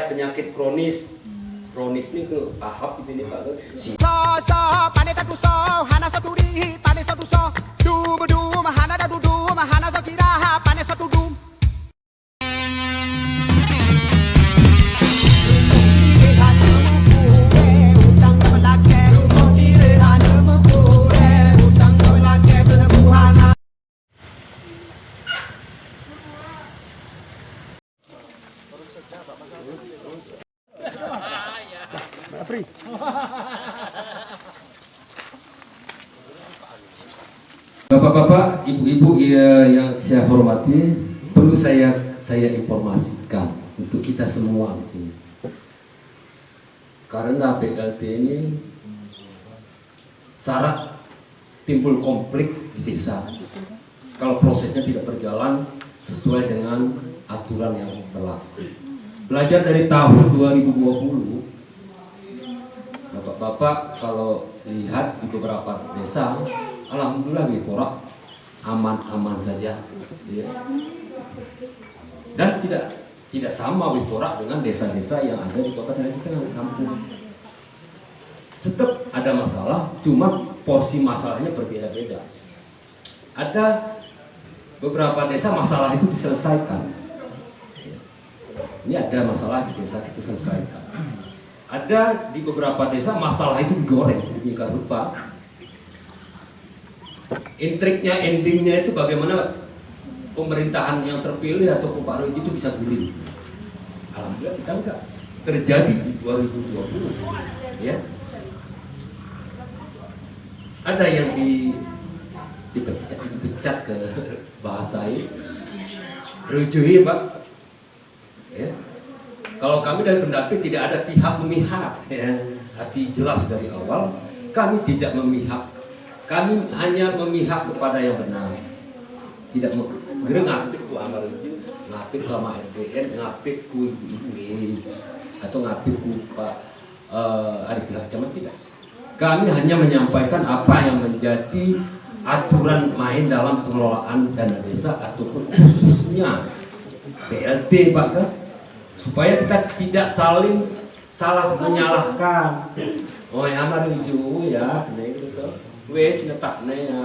penyakit kronis ini ke tahap gitu nih Pak. Bapak-bapak, ibu-ibu yang saya hormati, perlu saya informasikan untuk kita semua di sini. Karena BLT ini syarat timbul konflik di desa kalau prosesnya tidak berjalan sesuai dengan aturan yang berlaku. Belajar dari tahun 2020, Bapak-bapak kalau lihat di beberapa desa, alhamdulillah Wipora aman-aman saja, ya. Dan tidak sama Wipora dengan desa-desa yang ada di Kabupaten Tengah kampung. Tetap ada masalah, cuma porsi masalahnya berbeda-beda. Ada beberapa desa masalah itu diselesaikan. Ini ada masalah di desa itu selesaikan. Ada di beberapa desa masalah itu digoreng sedemikian rupa. Intriknya, endingnya itu bagaimana pemerintahan yang terpilih atau Pak Roy itu bisa guling. Alhamdulillah kita enggak terjadi di 2020, ya. Ada yang dipecat ke bahasa ini, rujui Pak, ya. Kalau kami dari pendamping tidak ada pihak memihak, ya. Hati jelas dari awal kami tidak memihak. Kami hanya memihak kepada yang benar. Tidak ngapik ku amal itu, ngapik ku sama RTN, ngapik ku ibu atau ngapik ku Pak ada pihak camat tidak. Kami hanya menyampaikan apa yang menjadi aturan main dalam pengelolaan dana desa ataupun khususnya BLT Pak kan, supaya kita tidak saling salah menyalahkan. Oh ya amal itu ya, kena gitu. Wes ngetaknya ya,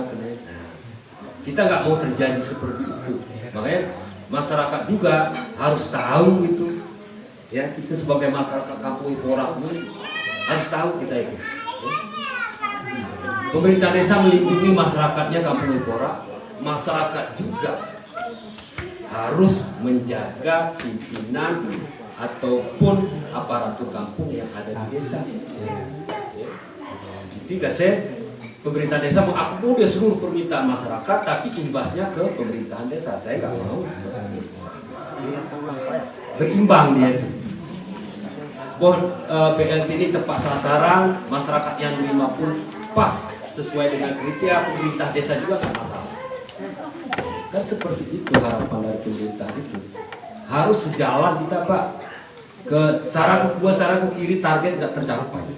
kita nggak mau terjadi seperti itu. Makanya masyarakat juga harus tahu itu, ya. Kita sebagai masyarakat Kampung Wipora harus tahu kita itu, ya. Pemerintah desa melindungi masyarakatnya Kampung Wipora. Masyarakat juga harus menjaga pimpinan ataupun aparatur kampung yang ada di desa, ya. Tidak pemerintah desa mengakomodir seluruh permintaan masyarakat, tapi imbasnya ke pemerintahan desa. Saya nggak mau berimbang dia itu. BLT ini tepat sasaran, masyarakat yang menerima pun pas sesuai dengan kriteria pemerintah desa juga nggak masalah. Kan seperti itu harapan dari pemerintah itu. Harus sejalan kita Pak. Ke saranku kiri target nggak tercapai.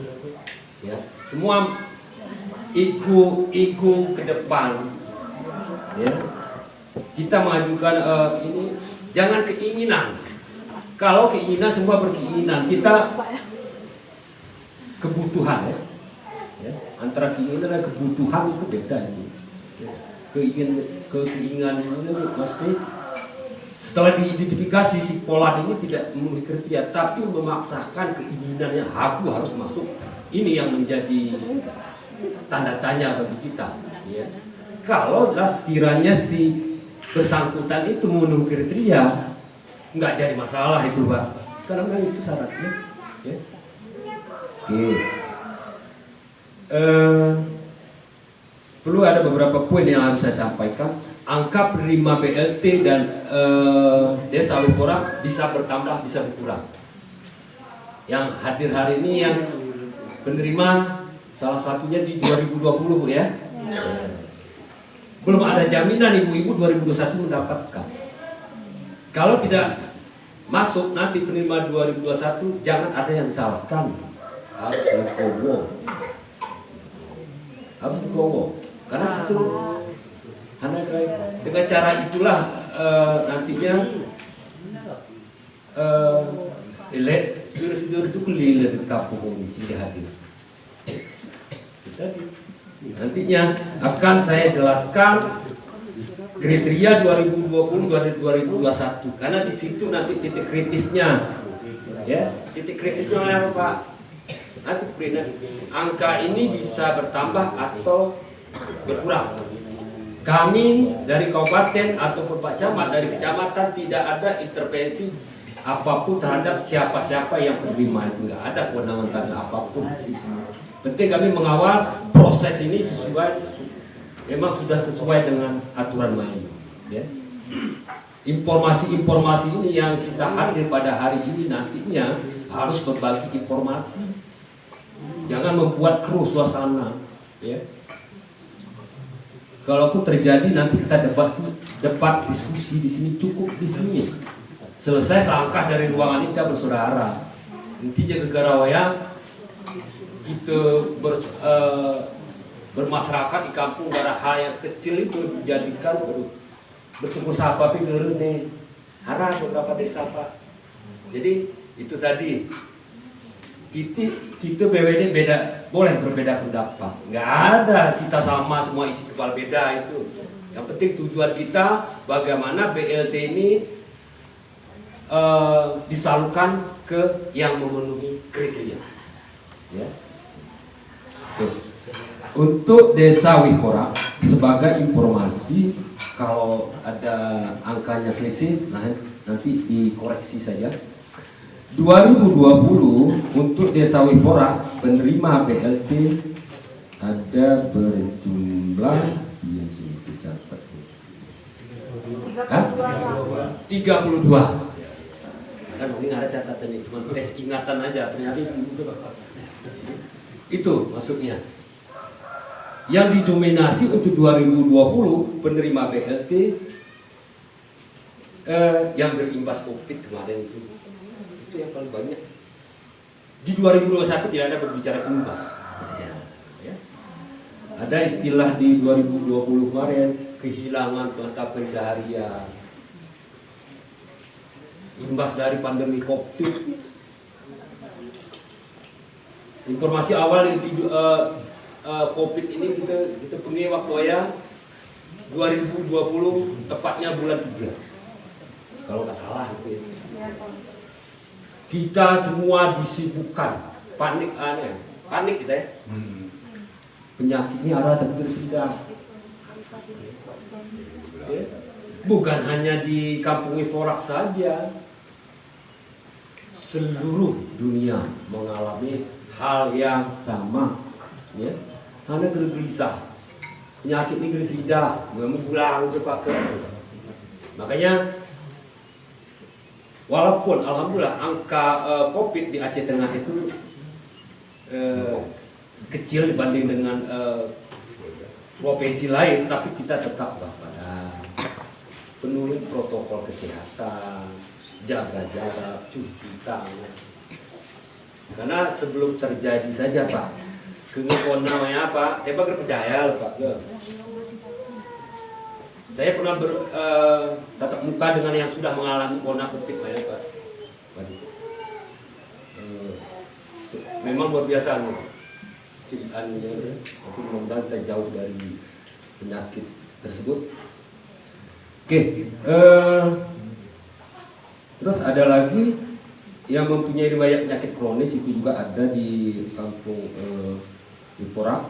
Ya, semua iku ke depan, ya. Kita mengajukan ini jangan keinginan. Kalau keinginan semua berkeinginan, kita kebutuhan, ya. Ya. Antara keinginan dan kebutuhan itu beda ini. Ya. Keinginan ini maksudnya setelah diidentifikasi si Polan ini tidak memenuhi kriteria, tapi memaksakan keinginannya aku harus masuk. Ini yang menjadi tanda tanya bagi kita, ya. Kalau sekiranya si bersangkutan itu memenuhi kriteria, nggak jadi masalah itu Pak. Sekarang kan itu syaratnya, ya. Oke. Perlu ada beberapa poin yang harus saya sampaikan. Angka penerima BLT dan desa Wipora bisa bertambah, bisa berkurang. Yang hadir hari ini yang penerima salah satunya di 2020 Bu ya. Belum ada jaminan ibu-ibu 2021 mendapatkan. Kalau tidak masuk nanti penerima 2021 jangan ada yang disalahkan. Harus legowo. Harus legowo. Karena itu dengan cara itulah nantinya Saudara-saudara itu keliling di kampung ini sini hadir. Tadi nantinya akan saya jelaskan kriteria 2020-2021 karena di situ nanti titik kritisnya, ya titik kritisnya apa Pak? Nanti angka ini bisa bertambah atau berkurang. Kami dari kabupaten ataupun Pak Camat dari kecamatan tidak ada intervensi apapun terhadap siapa-siapa yang penerima, itu nggak ada kewenangan kami apapun. Penting kami mengawal proses ini memang sudah sesuai dengan aturan main. Ya. Informasi-informasi ini yang kita hadir pada hari ini nantinya harus berbagi informasi, jangan membuat keruh suasana. Ya. Kalaupun terjadi nanti kita debat diskusi di sini, cukup di sini. Selesai selangkah dari ruangan ini kita bersaudara. Intinya kegarawaian kita bermasyarakat di kampung darah hal yang kecil itu dijadikan bertemu sapa nih harap beberapa desa Pak. Jadi itu tadi kita BWD beda, boleh berbeda pendapat, nggak ada kita sama semua isi kepala beda itu. Yang penting tujuan kita bagaimana BLT ini disalurkan ke yang memenuhi kriteria. Ya. Untuk Desa Wihora sebagai informasi, kalau ada angkanya selisih, nanti dikoreksi saja. 2020 untuk Desa Wihora penerima BLT ada berjumlah yang sini dicatat 32. Kan ini ada catatan ini, cuma tes ingatan aja, ternyata itu maksudnya. Yang didominasi untuk 2020 penerima BLT yang berimbas COVID kemarin itu yang paling banyak. Di 2021 tidak ada berbicara imbas. Ya. Ada istilah di 2020 kemarin kehilangan mata pencaharian, imbas dari pandemi COVID. Informasi awal di COVID ini kita punya waktu ya 2020 tepatnya bulan 3 kalau nggak salah itu ya. Kita semua disibukkan, panik kita ya. Penyakit ini ada tapi tidak. Ya. Bukan hanya di Kampung Iporak saja, seluruh dunia mengalami hal yang sama. Ya. Karena gelisah, penyakit ini tidak, pulang cepat ke. Makanya walaupun alhamdulillah angka COVID di Aceh Tengah itu kecil dibanding dengan provinsi lain, tapi kita tetap waspada, penuhi protokol kesehatan, jaga jarak, cuci tangan. Karena sebelum terjadi saja Pak, kengekon namanya apa? Tebak percaya Pak. Saya pernah tatap muka dengan yang sudah mengalami corona COVID ya Pak. Memang luar biasa nih. Ciriannya, tapi mudah-mudahan kita jauh dari penyakit tersebut. Oke, terus ada lagi yang mempunyai riwayat penyakit kronis, itu juga ada di Kampung Iporak.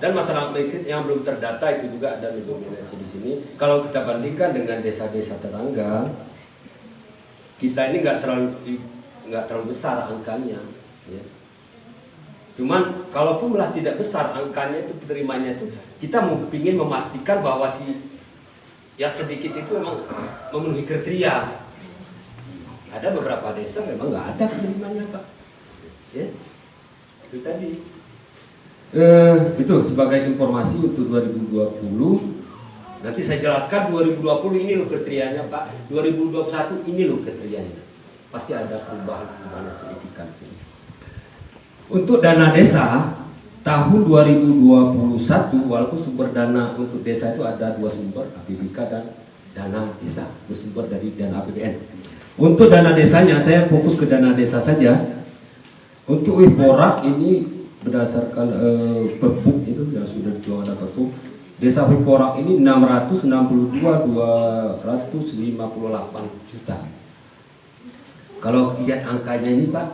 Dan masalah medis yang belum terdata itu juga ada mendominasi di sini. Kalau kita bandingkan dengan desa-desa tetangga, kita ini nggak terlalu besar angkanya. Ya. Cuman kalaupun malah tidak besar angkanya itu penerimanya itu, kita ingin memastikan bahwa yang sedikit itu memang memenuhi kriteria. Ada beberapa desa memang nggak ada penerimanya Pak. Ya, itu tadi. Itu sebagai informasi untuk 2020. Nanti saya jelaskan 2020 ini loh kriterianya Pak, 2021 ini loh kriterianya. Pasti ada perubahan yang signifikan. Untuk dana desa tahun 2021, walaupun sumber dana untuk desa itu ada dua sumber, APBK dan dana desa, bersumber dari dana APBN. Untuk dana desanya, saya fokus ke dana desa saja. Untuk Wihporak ini berdasarkan Perpuk itu sudah dijual ada Perpuk. Desa Wihporak ini 662.258 juta. Kalau lihat angkanya ini Pak,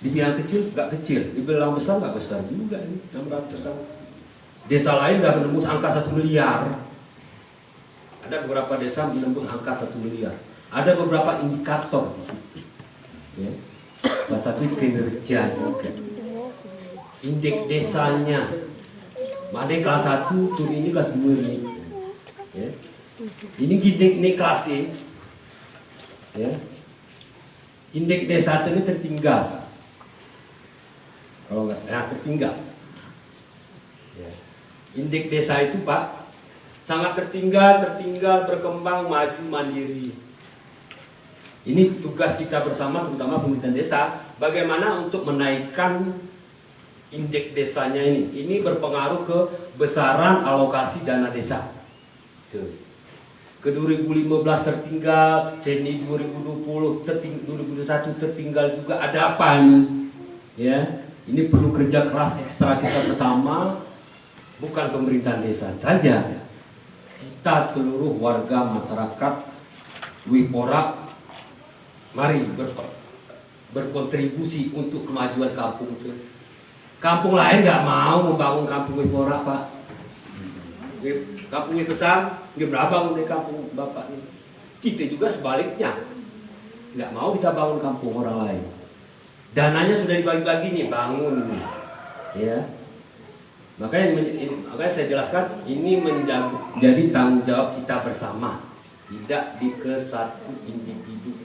dibilang kecil nggak kecil, dibilang besar nggak besar juga ini 600. Desa lain udah menembus angka 1 miliar. Ada beberapa desa menembus angka 1 miliar. Ada beberapa indikator di situ. Ya. Salah satu kinerja juga. Indeks desanya. Mana kelas 1, tur ini kelas 2 ini. Ya. Ini indeks kelas E. Ya. Indeks desa ini tertinggal. Kalau nggak salah tertinggal. Ya. Indeks desa itu Pak sangat tertinggal, berkembang, maju, mandiri. Ini tugas kita bersama, terutama pemerintahan desa, bagaimana untuk menaikkan indeks desanya ini. Ini berpengaruh ke besaran alokasi dana desa. Tuh. Ke 2015 tertinggal, seni 2020 2021 tertinggal juga. Ada apa ini? Ya, ini perlu kerja keras ekstra kita bersama, bukan pemerintahan desa saja. Kita seluruh warga masyarakat Wihporak, mari berkontribusi untuk kemajuan kampung itu. Kampung lain nggak mau membangun kampung Wihporak Pak. Kampung besar, nggak berapa bangun di kampung Bapak ini. Kita juga sebaliknya, nggak mau kita bangun kampung orang lain. Dananya sudah dibagi-bagi nih, bangun nih, ya. Makanya saya jelaskan ini menjadi tanggung jawab kita bersama, tidak di ke satu individu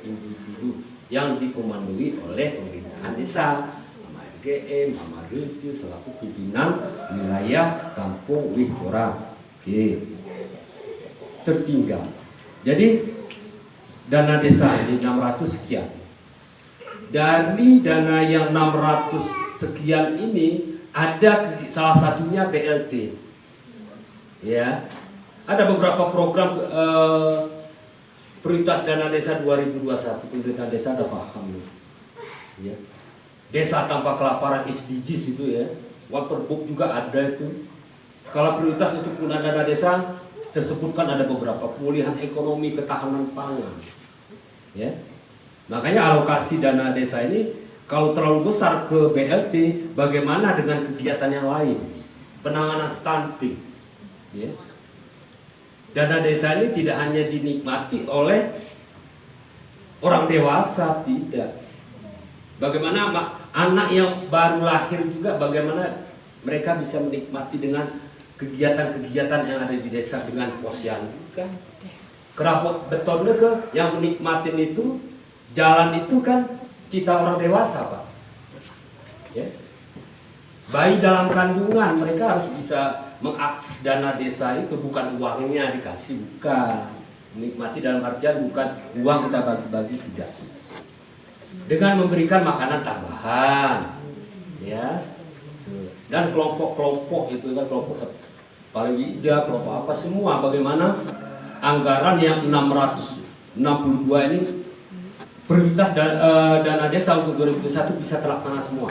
yang dikomandoi oleh pemerintahan desa, Mama RGM, Mama Rucu selaku pimpinan wilayah Kampung Wihporak. Oke, tertinggal. Jadi dana desa ini 600 sekian. Dari dana yang 600 sekian ini ada salah satunya BLT. Ya. Ada beberapa program prioritas dana desa 2021. Pemerintahan desa ada paham. Ya. Desa tanpa kelaparan SDGs itu ya. Perpuk juga ada itu. Skala prioritas untuk penggunaan dana desa tersebutkan ada beberapa pemulihan ekonomi, ketahanan pangan. Ya. Makanya alokasi dana desa ini kalau terlalu besar ke BLT, bagaimana dengan kegiatan yang lain? Penanganan stunting. Ya. Dana desa ini tidak hanya dinikmati oleh orang dewasa, tidak. Bagaimana anak yang baru lahir juga, bagaimana mereka bisa menikmati dengan kegiatan-kegiatan yang ada di desa dengan posyandu kan. Kerapot betonnya ke yang menikmatin itu, jalan itu kan kita orang dewasa Pak. Ya. Bayi dalam kandungan mereka harus bisa mengakses dana desa itu, bukan uangnya dikasih, bukan. Menikmati dalam artian bukan uang kita bagi-bagi, tidak. Dengan memberikan makanan tambahan, ya. Dan kelompok-kelompok itu kan, kelompok paling hijau, kelompok apa semua, bagaimana anggaran yang 662 ini prioritas dana desa untuk 2021 bisa terlaksana semua.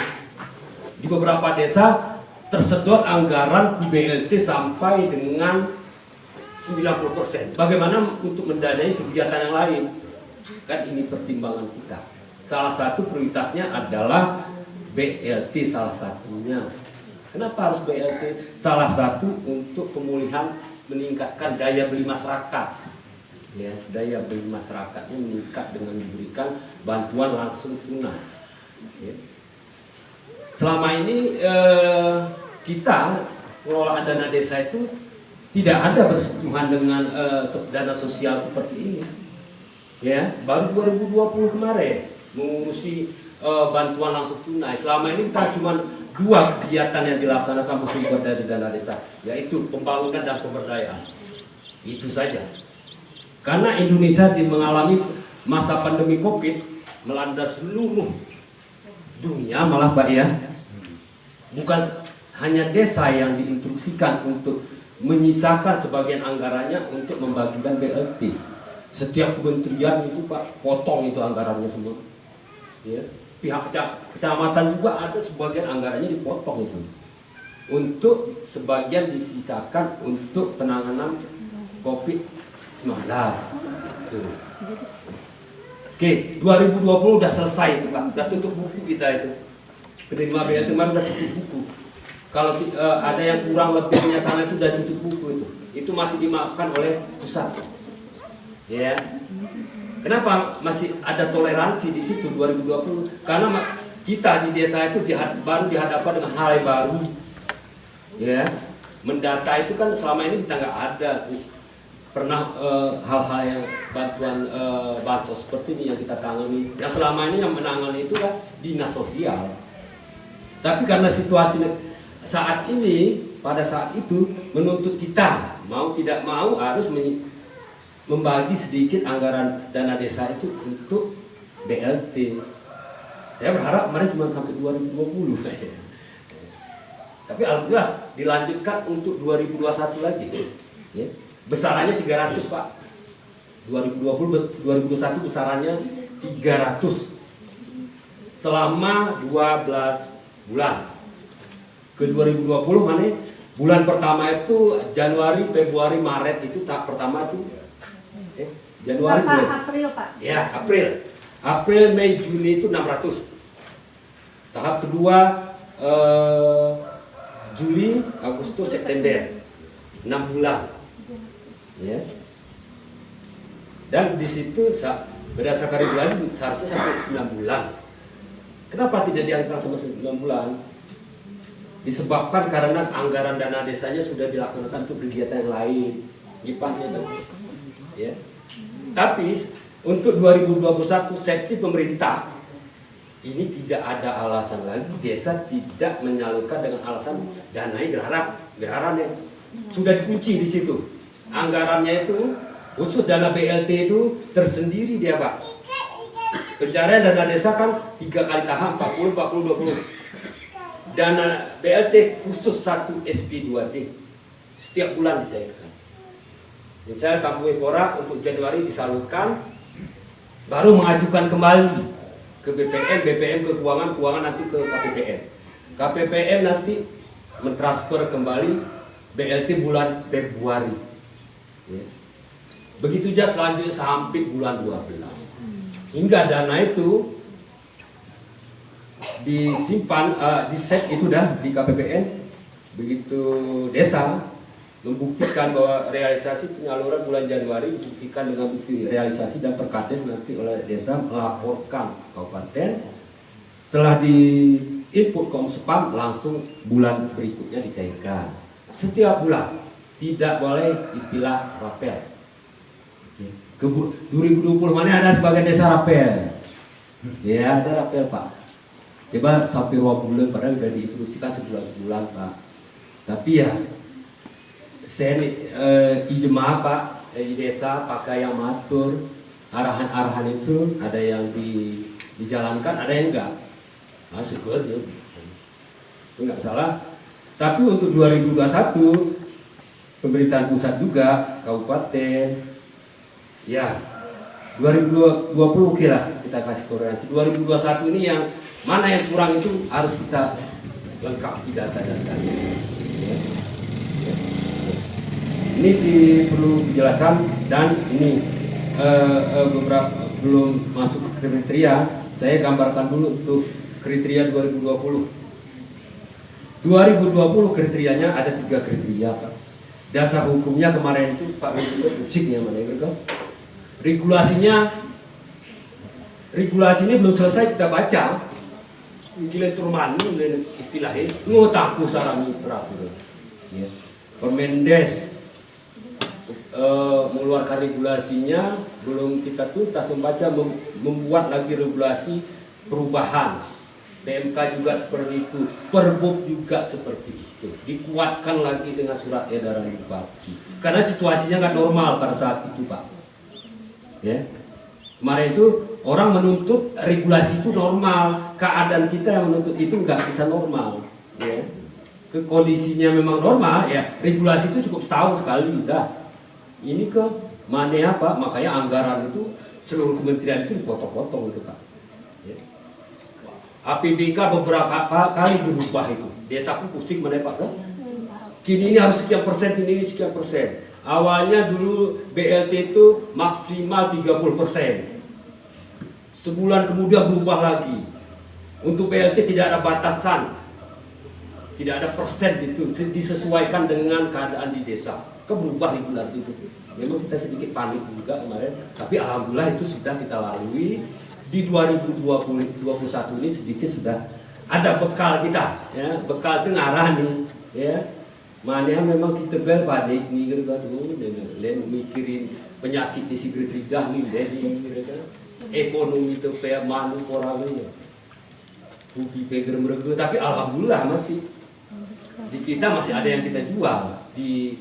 Di beberapa desa tersedot anggaran BLT sampai dengan 90%. Bagaimana untuk mendanai kegiatan yang lain? Kan ini pertimbangan kita. Salah satu prioritasnya adalah BLT salah satunya. Kenapa harus BLT? Salah satu untuk pemulihan, meningkatkan daya beli masyarakat. Ya, daya beli masyarakatnya meningkat dengan diberikan bantuan langsung tunai. Ya. Selama ini kita pengelolaan dana desa itu tidak ada bersentuhan dengan dana sosial seperti ini. Ya, baru 2020 kemarin mengurusi bantuan langsung tunai. Selama ini kita cuma 2 kegiatan yang dilaksanakan bersumber dari dana desa, yaitu pembangunan dan pemberdayaan. Itu saja. Karena Indonesia mengalami masa pandemi Covid melanda seluruh dunia malah Pak ya. Bukan hanya desa yang diinstruksikan untuk menyisakan sebagian anggarannya untuk membagikan BLT. Setiap kementerian itu Pak potong itu anggarannya semua. Ya. Pihak kecamatan juga ada sebagian anggarannya dipotong itu. Untuk sebagian disisakan untuk penanganan COVID-19. Tuh. Oke, 2020 udah selesai itu Pak, udah tutup buku kita itu. Penerima BLT kemarin udah tutup buku. Kalau ada yang kurang lebihnya sana itu udah tutup buku itu. Itu masih dimaafkan oleh pusat. Ya. Kenapa masih ada toleransi di situ 2020? Karena kita di desa itu baru dihadapkan dengan hal yang baru. Ya. Mendata itu kan selama ini kita nggak ada. Pernah hal-hal yang bantuan bansos seperti ini yang kita tangani. Yang selama ini yang menangani itu kan dinas sosial. Tapi karena situasi saat ini, pada saat itu menuntut kita mau tidak mau harus membagi sedikit anggaran dana desa itu untuk BLT. Saya berharap kemarin cuma sampai 2020. Tapi alhamdulillah dilanjutkan untuk 2021 lagi. Ya. Besarannya 300 Pak. 2021 besarannya 300 selama 12 bulan. Ke 2020 mana? Bulan pertama itu Januari, Februari, Maret itu tahap pertama itu. Januari April Pak. Ya, April. April, Mei, Juni itu 600. Tahap kedua Juli, Agustus, September. 6 bulan. Ya. Dan di situ berdasarkan regulasi seharusnya sampai 9 bulan. Kenapa tidak diangkat sama 9 bulan? Disebabkan karena anggaran dana desanya sudah dilaksanakan untuk kegiatan yang lain. Gipasnya kan. Ya. Tapi untuk 2021 safety pemerintah ini tidak ada alasan lagi desa tidak menyalurkan dengan alasan danai gerarannya sudah dikunci di situ. Anggarannya itu khusus dana BLT itu tersendiri dia Pak. Pencarian dana desa kan 3 kali tahap 40 20. Dana BLT khusus 1 SP2D setiap bulan dicairkan. Misalnya Kampung Ekora untuk Januari disalurkan, baru mengajukan kembali ke BPM, BPM ke keuangan nanti ke KPPN. KPPN nanti mentransfer kembali BLT bulan Februari. Ya. Begitu saja selanjutnya sampai bulan 12. Sehingga dana itu disimpan, di-set itu dah di KPPN. Begitu desa membuktikan bahwa realisasi penyaluran bulan Januari dibuktikan dengan bukti realisasi dan perkades nanti oleh desa melaporkan kabupaten. Setelah di input Komspam langsung bulan berikutnya dicairkan. Setiap bulan, tidak boleh istilah rapel. 2020 mana ada sebagian desa rapel? Ya ada rapel Pak. Coba sampai 2 bulan padahal sudah diinstruksikan sebulan Pak. Tapi ya jemaah Pak di desa pakai yang matur, arahan-arahan itu ada yang dijalankan, ada yang enggak. Nah, syukur ya. Itu enggak salah. Tapi untuk 2021 pemerintahan pusat juga kabupaten ya 2020 oke lah kita kasih toleransi. 2021 ini yang mana yang kurang itu harus kita lengkapi data-datanya. Ya. Ini sih perlu penjelasan dan ini beberapa belum masuk ke kriteria. Saya gambarkan dulu untuk kriteria 2020. 2020 kriterianya ada 3 kriteria Pak. Dasar hukumnya kemarin itu Pak Menko musiknya mana itu kan? Regulasi ini belum selesai kita baca. Gila turmani istilahnya ngutangku sarami peraturan. Ya. Permendes mengeluarkan regulasinya belum kita tuntas membaca, membuat lagi regulasi perubahan. PMK juga seperti itu, Perbup juga seperti itu, dikuatkan lagi dengan surat edaran bupati. Karena situasinya nggak normal pada saat itu Pak. Ya, kemarin itu orang menuntut regulasi itu normal, keadaan kita yang menuntut itu nggak bisa normal. Ya, kondisinya memang normal ya, regulasi itu cukup setahun sekali udah. Ini ke Mana apa? Makanya anggaran itu seluruh kementerian itu dipotong-potong itu Pak. Ya. APBK beberapa kali dirubah itu. Desa pun pusing mana Pak kan? Kini ini harus sekian persen, kini ini sekian persen. Awalnya dulu BLT itu maksimal 30%. Sebulan kemudian berubah lagi. Untuk BLT tidak ada batasan. Tidak ada persen itu, disesuaikan dengan keadaan di desa. Berubah regulasi itu. Memang kita sedikit panik juga kemarin, tapi alhamdulillah itu sudah kita lalui. Di 2021 ini sedikit sudah ada bekal kita, ya, bekal itu ngarah nih, ya. Mana memang kita panik nih, gitu, mikirin penyakit di Sigritridah nih, gitu, ekonomi itu kayak manu orangnya, bukti peger mereka, tapi alhamdulillah masih di kita masih ada yang kita jual di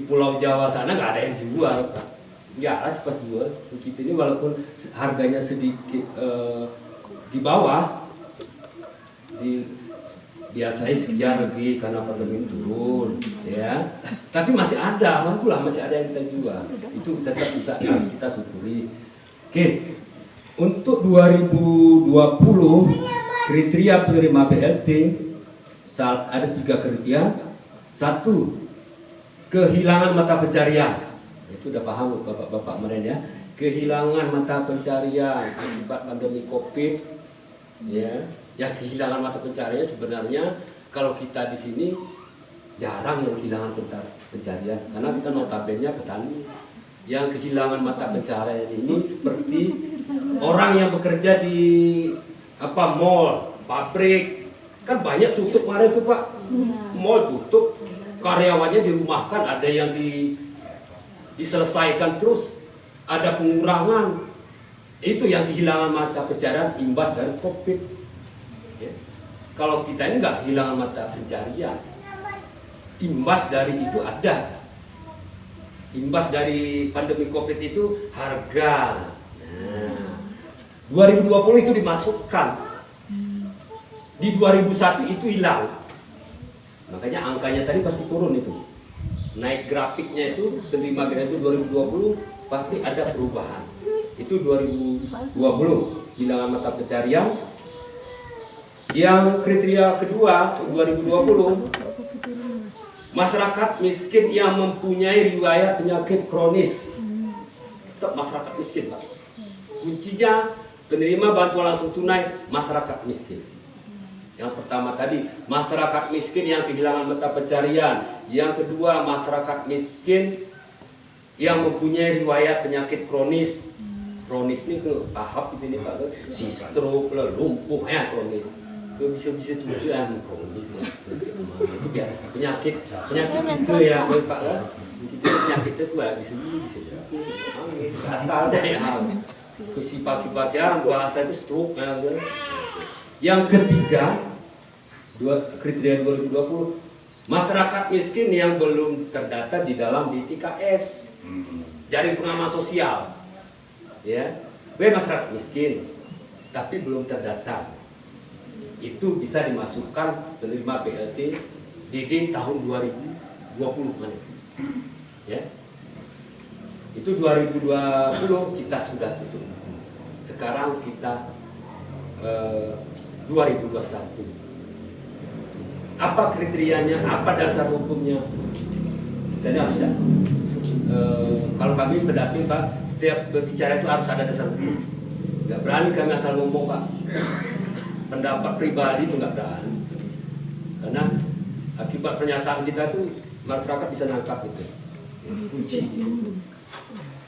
Pulau Jawa sana nggak ada yang jual Pak. Ya pas jual kita ini walaupun harganya sedikit di bawah biasanya sekian lebih karena pandemi turun ya, tapi masih ada, alhamdulillah masih ada yang kita jual, itu tetap bisa kita syukuri. Oke, untuk 2020 kriteria penerima BLT ada 3 kriteria. 1, kehilangan mata pencarian. Itu udah paham bapak-bapak kemarin ya. Kehilangan mata pencarian akibat pandemi Covid. Ya, kehilangan mata pencarian sebenarnya kalau kita di sini jarang yang kehilangan pencarian karena kita notabene petani. Yang kehilangan mata pencarian ini seperti orang yang bekerja di mall, pabrik. Kan banyak tutup kemarin tuh Pak, mall tutup, karyawannya dirumahkan, ada yang diselesaikan terus, ada pengurangan. Itu yang kehilangan mata pencarian imbas dari Covid. Ya. Kalau kita ini nggak kehilangan mata pencarian, imbas dari itu ada. Imbas dari pandemi Covid itu harga. Nah, 2020 itu dimasukkan. Di 2001 itu hilang, makanya angkanya tadi pasti turun itu, naik grafiknya itu penerima BLT 2020 pasti ada perubahan. Itu 2020 kehilangan mata pencarian. Yang kriteria kedua 2020 masyarakat miskin yang mempunyai riwayat penyakit kronis, tetap masyarakat miskin Pak. Kuncinya penerima bantuan langsung tunai masyarakat miskin. Yang pertama tadi, masyarakat miskin yang kehilangan mata pencarian. Yang kedua, masyarakat miskin yang mempunyai riwayat penyakit kronis. Kronis ini tahap ini Pak, si stroke, lumpuh ya kronis. Bisa-bisa tujuan kronis. Itu ya penyakit itu ya Pak. Penyakit itu bisa gatal ya. Si pagi-pagi bahasa itu stroke ya. Yang ketiga, kriteria 2020, masyarakat miskin yang belum terdata di dalam DTKS, jaring pengaman sosial, ya, masyarakat miskin, tapi belum terdata, itu bisa dimasukkan penerima BLT DD tahun 2020 mana, ya, itu 2020 kita sudah tutup, sekarang kita 2021. Apa kriterianya? Apa dasar hukumnya? Kita harus tidak. Kalau kami pendamping Pak, setiap berbicara itu harus ada dasar hukum. Nggak berani kami asal ngomong Pak. Pendapat pribadi itu nggak berani. Karena akibat pernyataan kita itu masyarakat bisa nangkap itu. Kunci.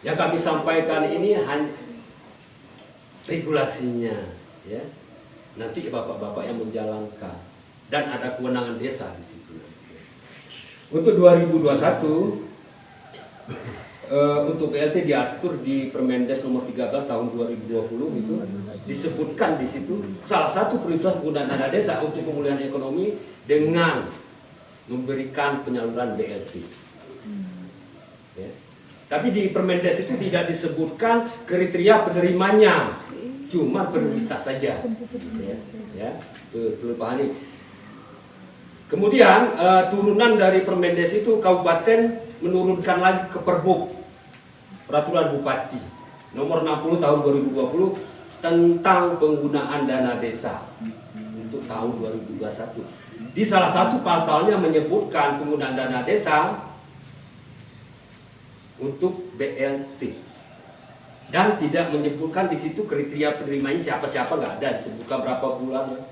Yang kami sampaikan ini hanya regulasinya, ya. Nanti bapak-bapak yang menjalankan dan ada kewenangan desa di situ. Untuk 2021 untuk BLT diatur di Permendes nomor 13 tahun 2020 itu disebutkan di situ salah satu prioritas penggunaan dana desa untuk pemulihan ekonomi dengan memberikan penyaluran BLT. Ya. Tapi di Permendes itu tidak disebutkan kriteria penerimanya. Cuma prioritas saja, ya, perlu pahami. Kemudian turunan dari Permendes itu kabupaten menurunkan lagi ke Perbuk, Peraturan Bupati nomor 60 tahun 2020 tentang penggunaan dana desa untuk tahun 2021. Di salah satu pasalnya menyebutkan penggunaan dana desa untuk BLT dan tidak menyebutkan di situ kriteria penerimanya siapa-siapa, nggak ada disebutkan berapa bulan.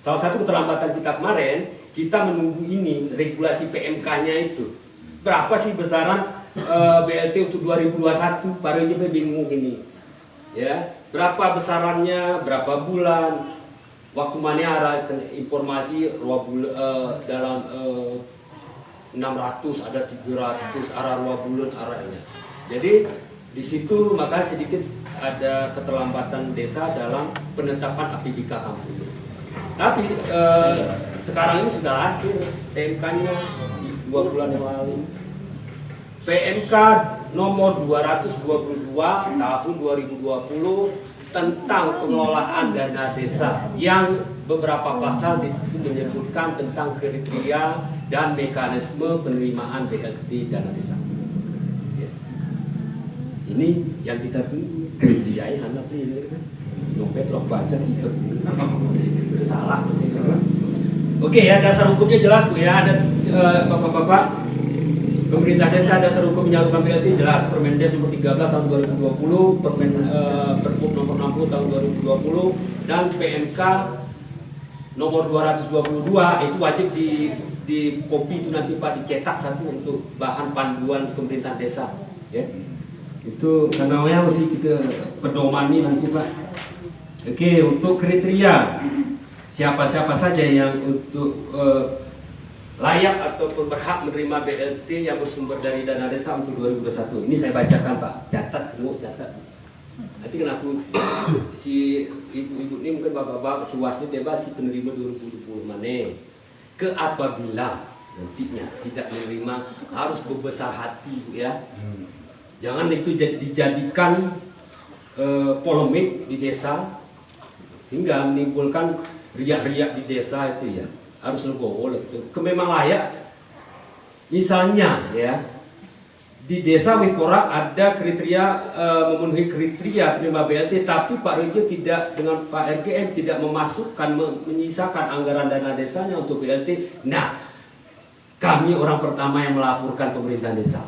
Salah satu keterlambatan kita kemarin, kita menunggu ini regulasi PMK-nya itu berapa sih besaran BLT untuk 2021. Pak Reji bingung ini ya, berapa besarannya, berapa bulan, waktu mana ada informasi dalam 600, ada 300, arah 2 bulan arahnya. Jadi di situ maka sedikit ada keterlambatan desa dalam penetapan APBK kampung. Tapi sekarang ini sudah akhir PMK-nya 2 bulan yang lalu. PMK nomor 222 tahun 2020 tentang pengelolaan dana desa yang beberapa pasal di situ menyebutkan tentang kriteria dan mekanisme penerimaan BLT dana desa. Ya. Ini yang kita tunggu kriteria yang anak ini kan. Dompet roh baca kita salah. Oke ya, dasar hukumnya jelas Bu ya, ada bapak-bapak. Pemerintah desa dasar hukum menyalurkan BLT jelas, Permendes nomor 13 tahun 2020, Perpub nomor 60 tahun 2020, dan PMK nomor 222 itu wajib di copy itu nanti Pak, dicetak satu untuk bahan panduan pemerintahan desa. Ya. Itu karena ya mesti kita pedoman nih nanti Pak. Oke, untuk kriteria siapa-siapa saja yang untuk layak ataupun berhak menerima BLT yang bersumber dari dana desa untuk 2021. Ini saya bacakan Pak, catat. Nanti kenapa si ibu-ibu ini mungkin bapak-bapak si wasni bebas si penerima 2020 mana? Apabila nantinya tidak menerima harus berbesar hati ya. Jangan itu dijadikan polemik di desa sehingga menimbulkan riak-riak di desa itu ya. Harus legowo itu memang layak. Misalnya ya di desa Wiporak ada kriteria memenuhi kriteria penerima BLT, tapi Pak Rejo tidak dengan Pak RGM tidak memasukkan menyisakan anggaran dana desanya untuk BLT. Nah, kami orang pertama yang melaporkan pemerintahan desa.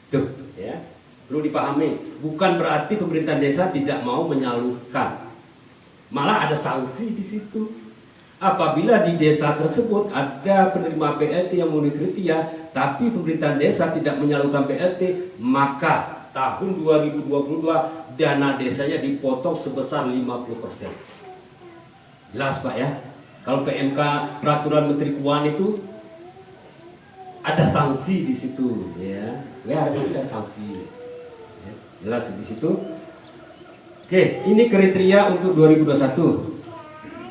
Tuh ya, perlu dipahami, bukan berarti pemerintahan desa tidak mau menyalurkan. Malah ada sanksi di situ. Apabila di desa tersebut ada penerima BLT yang memenuhi kriteria, tapi pemerintahan desa tidak menyalurkan BLT, maka tahun 2022 dana desanya dipotong sebesar 50%. Jelas Pak ya? Kalau PMK peraturan Menteri Keuangan itu ada sanksi di situ, ya. Ya ada sanksi. Ya, jelas di situ. Oke, ini kriteria untuk 2021.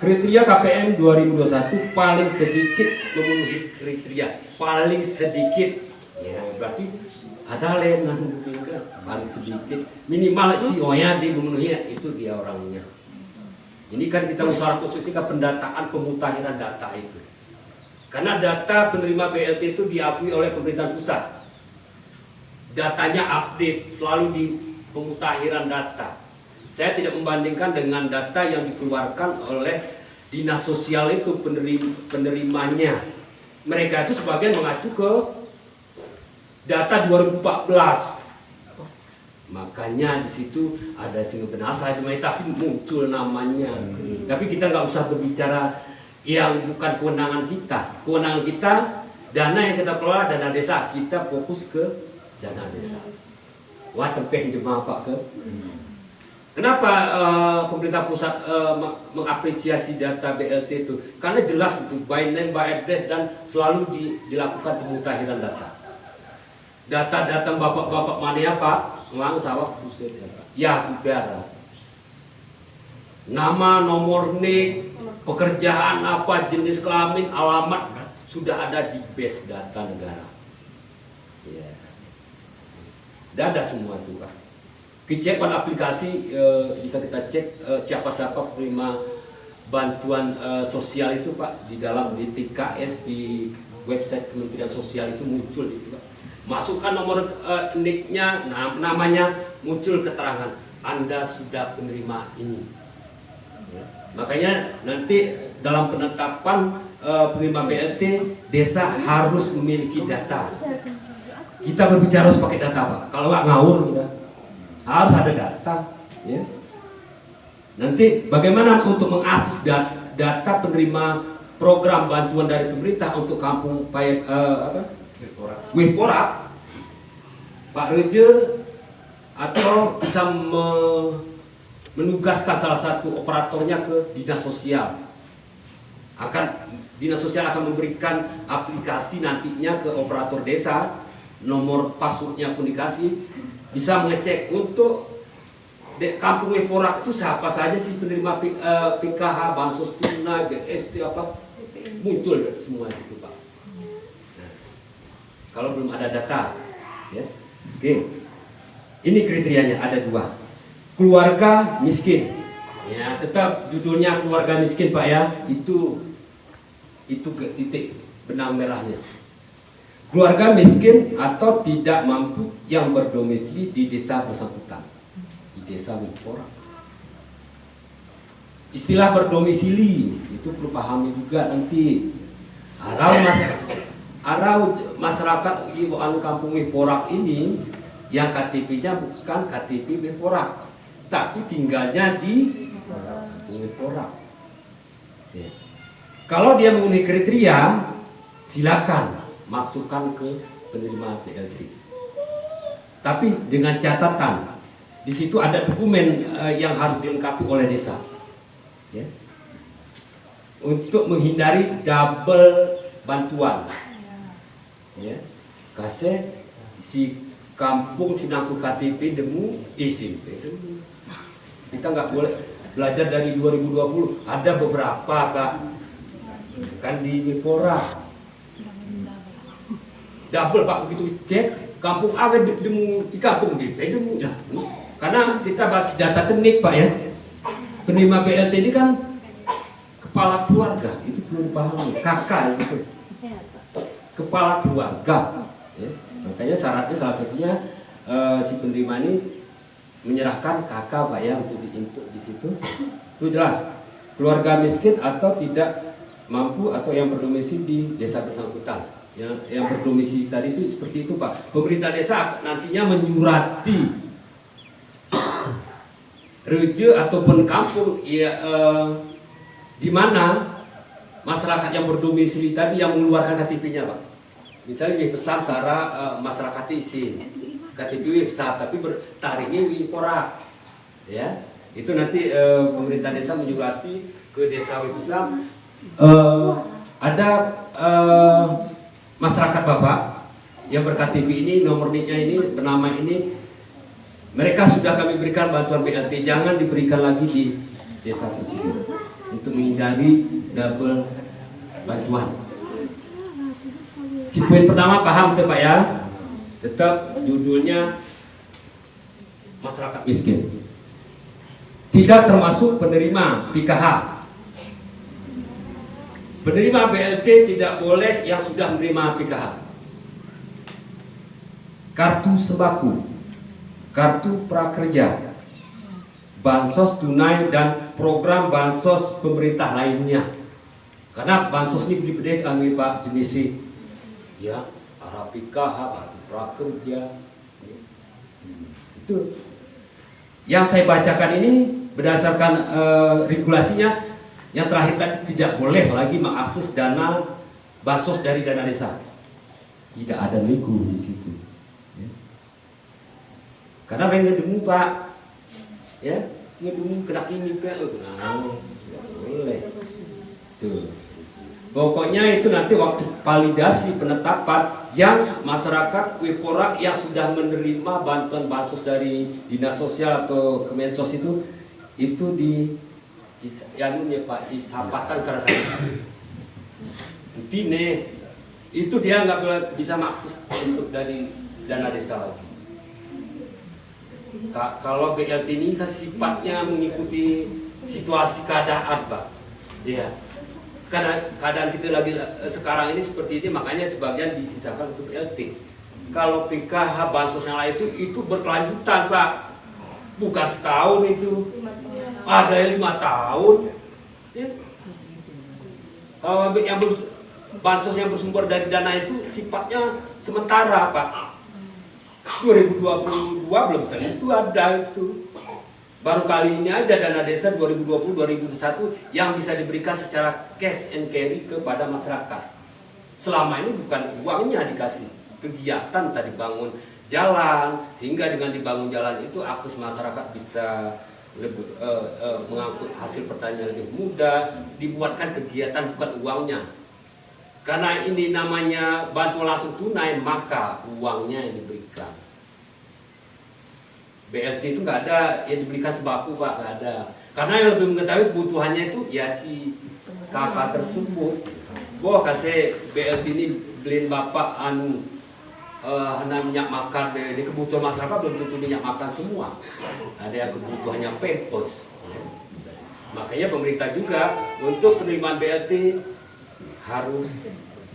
Kriteria KPM 2021 paling sedikit memenuhi kriteria, paling sedikit ya berarti ada lain paling sedikit minimal si Oya di memenuhi itu dia orangnya. Ini kan kita usaha khusus ketika pendataan pemutahiran data itu, karena data penerima BLT itu diakui oleh pemerintah pusat, datanya update selalu di pemutahiran data. Saya tidak membandingkan dengan data yang dikeluarkan oleh dinas sosial itu penerimanya. Mereka itu sebagian mengacu ke data 2014. Makanya di situ ada single benasa itu, tapi muncul namanya. Tapi kita nggak usah berbicara yang bukan kewenangan kita. Kewenangan kita dana yang kita kelola dana desa, kita fokus ke dana desa. Wah tempeh jemaah Pak ke. Kenapa pemerintah pusat mengapresiasi data BLT itu? Karena jelas itu by name, by address, dan selalu dilakukan pemutahiran data. Data-data bapak-bapak mana ya Pak? Ngang sawah buset ya Pak. Ya biara. Nama, nomor nik, pekerjaan apa, jenis kelamin, alamat sudah ada di base data negara. Ya. Ada semua itu Pak. Cek pada aplikasi bisa kita cek siapa-siapa penerima bantuan sosial itu Pak, di dalam di TKS di website Kementerian Sosial itu muncul itu Pak. masukkan nomor NIK-nya, namanya, muncul keterangan Anda sudah penerima ini. Ya. Makanya nanti dalam penetapan penerima BLT, desa harus memiliki data. Kita berbicara harus pakai data, Pak. Kalau nggak ngawur kita, harus ada data. Ya. Nanti bagaimana untuk mengakses data penerima program bantuan dari pemerintah untuk kampung Wihporak, Pak Reje atau bisa menugaskan salah satu operatornya ke dinas sosial. Dinas sosial akan memberikan aplikasi nantinya ke operator desa, nomor passwordnya pun dikasih, bisa mengecek untuk kampung Wihporak itu siapa saja sih penerima PKH, bansos tunai, BST apa, muncul semua itu, Pak. Nah, kalau belum ada data, ya, oke. Ini kriterianya ada 2. Keluarga miskin, ya tetap judulnya keluarga miskin, Pak ya. Itu titik benang merahnya. Keluarga miskin atau tidak mampu yang berdomisili di desa bersangkutan. Desa Wihporak. Istilah berdomisili itu perlu pahami juga nanti. Masyarakat ibuan kampung Wihporak ini yang KTP-nya bukan KTP Wihporak, tapi tinggalnya di kampung Wihporak. Ya. Kalau dia memenuhi kriteria, silakan masukkan ke penerima BLT. Tapi dengan catatan, di situ ada dokumen yang harus dilengkapi oleh desa, ya, untuk menghindari double bantuan. Ya, kasih si kampung sinangku KTP demu SMP demu. Kita nggak boleh belajar dari 2020. Ada beberapa, Kak, kan di Wihporak double, Pak, begitu cek kampung A demu di kampung B demu ya. Karena kita bahas data teknik, Pak ya. Penerima BLT ini kan kepala keluarga, itu perlu dipahami. Kakak itu kepala keluarga. Ya. Makanya syaratnya salah satunya si penerima ini menyerahkan kakak, Pak ya, untuk diinput di situ. Itu jelas. Keluarga miskin atau tidak mampu atau yang berdomisili di desa bersangkutan. Yang berdomisili tadi itu seperti itu, Pak. Pemerintah desa nantinya menyurati reje ataupun kampung ya, di mana masyarakat yang berdomisili tadi yang mengeluarkan KTP-nya, Pak. Misalnya besar secara masyarakat isin KTP besar tapi tariknya Wihporak, ya. Itu nanti pemerintah desa menyurati ke desa Wihporak, ada masyarakat Bapak yang ber-KTP ini, nomor NIK-nya ini, bernama ini, mereka sudah kami berikan bantuan BLT, jangan diberikan lagi di desa tersebut untuk menghindari double bantuan. Si poin pertama paham tuh, Pak ya, tetap judulnya masyarakat miskin, tidak termasuk penerima PKH. Penerima BLT tidak boleh yang sudah menerima PKH, kartu sembako, kartu prakerja, bansos tunai dan program bansos pemerintah lainnya. Karena bansos ini berbeda Pak jenisnya, ya, arah PKH, kartu prakerja. Itu yang saya bacakan ini berdasarkan regulasinya. Yang terakhir tadi tidak boleh lagi mengakses dana bansos dari dana desa. Tidak ada nego di situ. Ya. Karena pengen ngedemu, Pak, ya, ngedemu kena kini Pak, tidak boleh. Tuh. Pokoknya itu nanti waktu validasi penetapan yang masyarakat Wihporak yang sudah menerima bantuan bansos dari dinas sosial atau Kemensos itu di Pak, isapatan salah satu. Intinya itu dia nggak bisa mengakses untuk dari dana desa lagi. Kalau BLT ini kan sifatnya mengikuti situasi keadaan, Pak. Ya. Karena keadaan kita lagi sekarang ini seperti ini, makanya sebagian disisakan untuk BLT. Kalau PKH bansos yang lain itu berkelanjutan Pak, bukan setahun itu, ada yang 5 tahun. Ya. Yang bansos yang bersumber dari dana itu sifatnya sementara Pak. 2022 belum tentu ada itu. Baru kali ini aja dana desa 2020-2021 yang bisa diberikan secara cash and carry kepada masyarakat. Selama ini bukan uangnya dikasih, kegiatan tadi bangun jalan, sehingga dengan dibangun jalan itu akses masyarakat bisa lebih mengangkut hasil pertanian lebih mudah, dibuatkan kegiatan bukan uangnya. Karena ini namanya bantuan langsung tunai, maka uangnya yang diberikan. BLT itu nggak ada yang diberikan sembako Pak, nggak ada. Karena yang lebih mengetahui kebutuhannya itu ya si kakak tersebut. Wah kasih BLT ini beliin bapak minyak makan di kebutuhan masyarakat belum tentu minyak makan semua. Ada yang kebutuhannya pempos. Makanya pemerintah juga untuk penerimaan BLT harus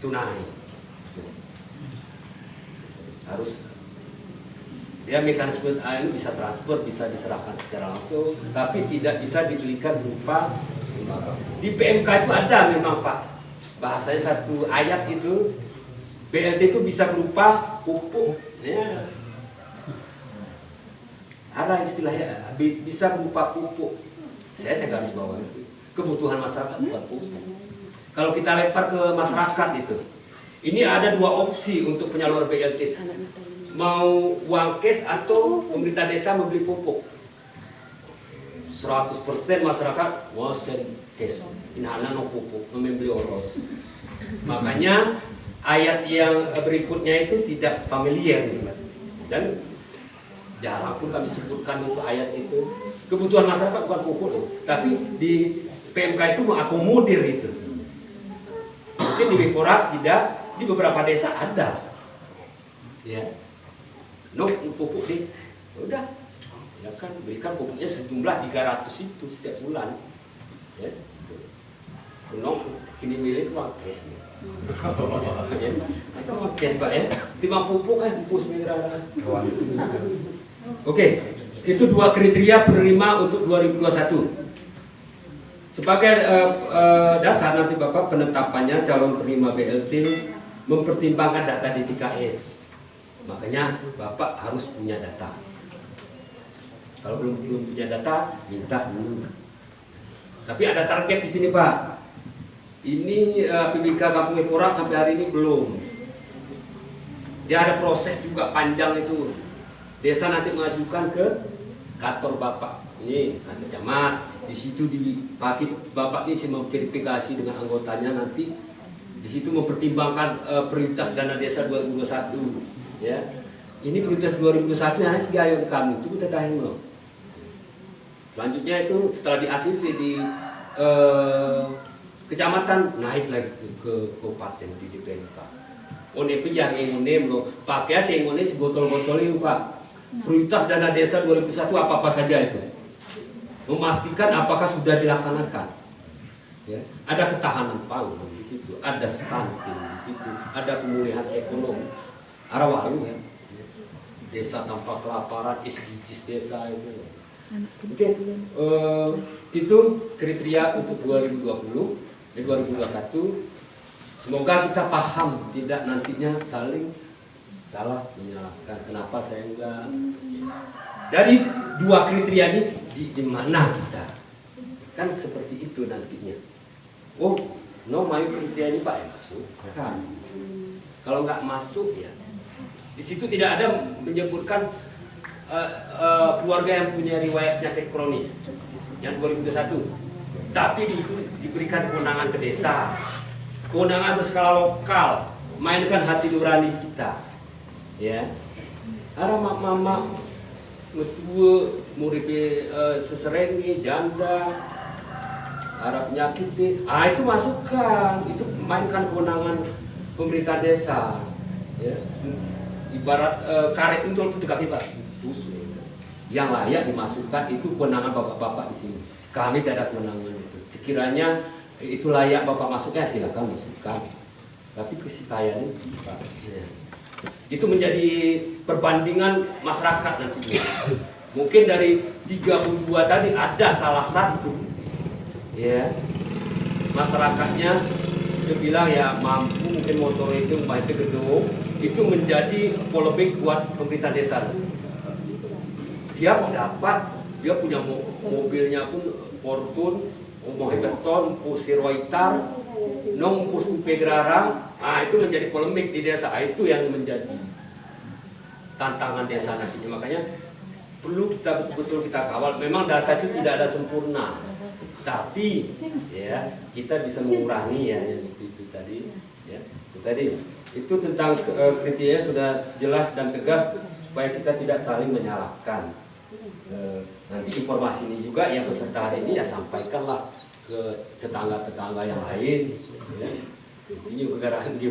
tunai. Harus dia mekanisme ini bisa transfer, bisa diserahkan secara langsung, tapi tidak bisa dibelikan berupa sembako. Di PMK itu ada memang Pak, bahasanya satu ayat itu BLT itu bisa berupa pupuk, ya. Ada istilahnya bisa berupa pupuk. Saya garis bawah itu kebutuhan masyarakat bukan pupuk. Kalau kita lempar ke masyarakat itu, ini ada 2 opsi untuk penyaluran BLT. Mau uang cash atau pemerintah desa membeli pupuk. 100% masyarakat mau send cash. Ini anak no pupuk, no membeli oros. Makanya ayat yang berikutnya itu tidak familiar dan jarang pun kami sebutkan untuk ayat itu. Kebutuhan masyarakat bukan pupuk, tapi di PMK itu mengakomodir itu. Mungkin di Bipora tidak, di beberapa desa ada. Ya. No pupuk deh, udah, ya kan berikan pupuknya sejumlah 300 itu setiap bulan, ya. No, kini milik uang cash nih, ya, uang cash Pak ya, timbang pupuk kan, pupuk merah. Oke, itu 2 kriteria penerima untuk 2021. Sebagai dasar nanti Bapak penetapannya calon penerima BLT mempertimbangkan data DTKS. Makanya Bapak harus punya data. Kalau belum punya data, minta dulu. Tapi ada target di sini Pak. Ini PBK Kampung Bipora sampai hari ini belum. Dia ada proses juga panjang itu. Desa nanti mengajukan ke kantor Bapak. Ini kantor camat. Di situ Bapak ini memverifikasi dengan anggotanya nanti. Di situ mempertimbangkan prioritas dana desa 2021. Ya, ini prioritas 2021 hanya segaya kami itu kita tahu loh. Selanjutnya itu setelah di ACC di kecamatan naik lagi ke kabupaten di DPMK. Onepi yang ingin lo pakai sih ingin si botol-botol itu Pak. Prioritas dana desa 2021 apa saja itu? Memastikan apakah sudah dilaksanakan. Ya, ada ketahanan pangan di situ, ada stunting di situ, ada pemulihan ekonomi. Arawalu ya, desa tanpa kelaparan, SDGs desa itu. Oke, itu kriteria untuk 2020 dan 2021. Semoga kita paham, tidak nantinya saling salah menyalahkan. Kenapa saya enggak? Dari 2 kriteria ini di mana kita? Kan seperti itu nantinya. Oh, no main kriteria ini Pak ya masuk. Kan. Kalau nggak masuk ya. Di situ tidak ada menyebutkan keluarga yang punya riwayat penyakit kronis yang 2021. Tapi itu diberikan kewenangan ke desa, kewenangan berskala lokal, mainkan hati nurani kita, ya. Ada mama metua murid seserengi janda, ada penyakit, itu masukkan, itu mainkan kewenangan pemerintah desa, ya. Ibarat karet untuk kami Pak, yang layak dimasukkan itu kewenangan bapak-bapak di sini. Kami tidak ada kewenangan itu. Sekiranya itu layak bapak masuknya silakan masukkan. Tapi kesikayaan Pak. Ya. Itu menjadi perbandingan masyarakat nantinya. Mungkin dari 32 tadi ada salah satu ya masyarakatnya dia bilang ya mampu mungkin motor itu baik gedung itu menjadi polemik buat pemerintah desa. Dia kok dapat, dia punya mobilnya pun Fortune, Mohibeton, Pusirwaitar, Nong Puskupe Gerarang. Itu menjadi polemik di desa. Itu yang menjadi tantangan desa nantinya. Makanya perlu kita betul-betul kita kawal. Memang data itu tidak ada sempurna, tapi ya kita bisa mengurangi ya yang itu tadi. Ya, itu tadi. Itu tentang kriteria sudah jelas dan tegas supaya kita tidak saling menyalahkan. Nanti informasi ini juga yang peserta hari ini ya sampaikanlah ke tetangga-tetangga yang lain. Ya. Intinya gara-gara dia